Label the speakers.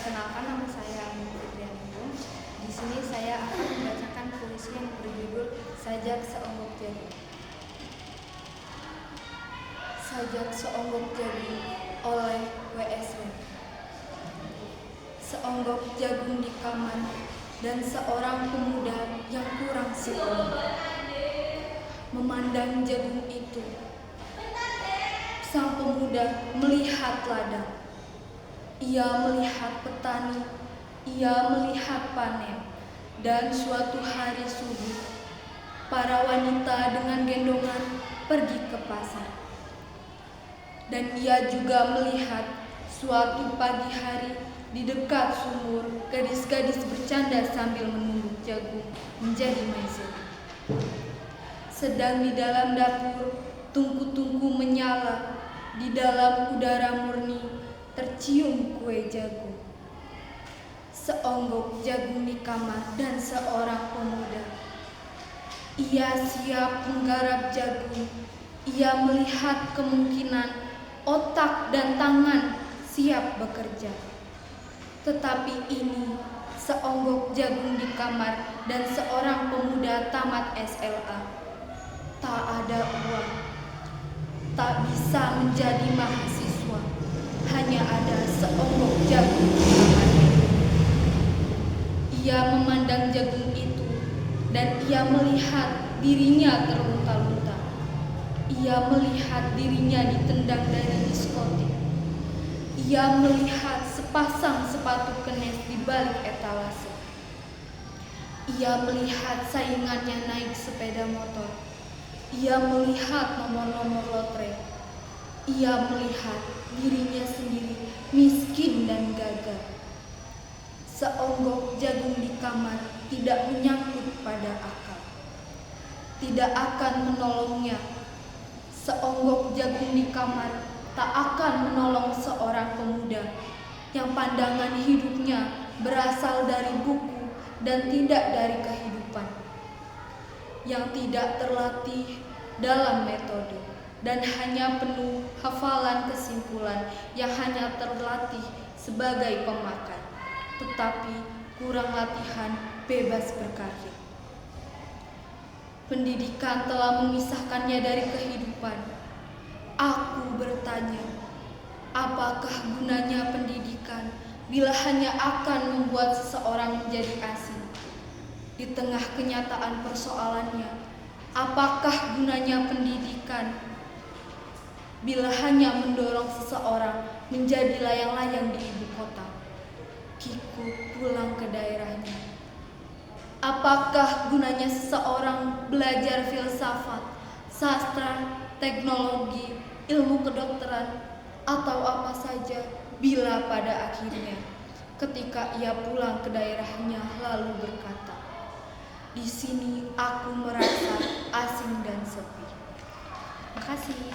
Speaker 1: Perkenalkan, nama saya Fitriani. Di sini saya akan membacakan puisi yang berjudul Sajak Seonggok Jagung. Sajak Seonggok Jagung oleh W.S. Wen. Seonggok jagung di kamar dan seorang pemuda yang kurang sekolah memandang jagung itu. Sang pemuda melihat ladang. Ia melihat petani, ia melihat panen, dan suatu hari subuh, para wanita dengan gendongan pergi ke pasar. Dan ia juga melihat suatu pagi hari di dekat sumur, gadis-gadis bercanda sambil menumbuk jagung menjadi maizena. Sedang di dalam dapur, tungku-tungku menyala, di dalam udara murni tercium kue jagung. Seonggok jagung di kamar dan seorang pemuda. Ia siap menggarap jagung. Ia melihat kemungkinan otak dan tangan siap bekerja. Tetapi ini seonggok jagung di kamar dan seorang pemuda tamat SLA. Tak ada uang, tak bisa menjadi mahasiswa, hanya ada seonggok jagung di kamarnya. Ia memandang jagung itu dan ia melihat dirinya terlunta-lunta. Ia melihat dirinya ditendang dari diskotik. Ia melihat sepasang sepatu kenes di balik etalase. Ia melihat saingannya naik sepeda motor. Ia melihat nomor-nomor lotre. Ia melihat dirinya sendiri miskin dan gagal. Seonggok jagung di kamar tidak menyangkut pada akal, tidak akan menolongnya. Seonggok jagung di kamar tak akan menolong seorang pemuda yang pandangan hidupnya berasal dari buku dan tidak dari kehidupan, yang tidak terlatih dalam metode dan hanya penuh hafalan kesimpulan, yang hanya terlatih sebagai pemakai, tetapi kurang latihan bebas berkarya. Pendidikan telah memisahkannya dari kehidupan. Aku bertanya, apakah gunanya pendidikan bila hanya akan membuat seseorang menjadi asing? Di tengah kenyataan persoalannya, apakah gunanya pendidikan bila hanya mendorong seseorang menjadi layang-layang di ibu kota, kikuk pulang ke daerahnya? Apakah gunanya seseorang belajar filsafat, sastra, teknologi, ilmu kedokteran, atau apa saja bila pada akhirnya ketika ia pulang ke daerahnya lalu berkata, "Di sini aku merasa asing dan sepi." Makasih.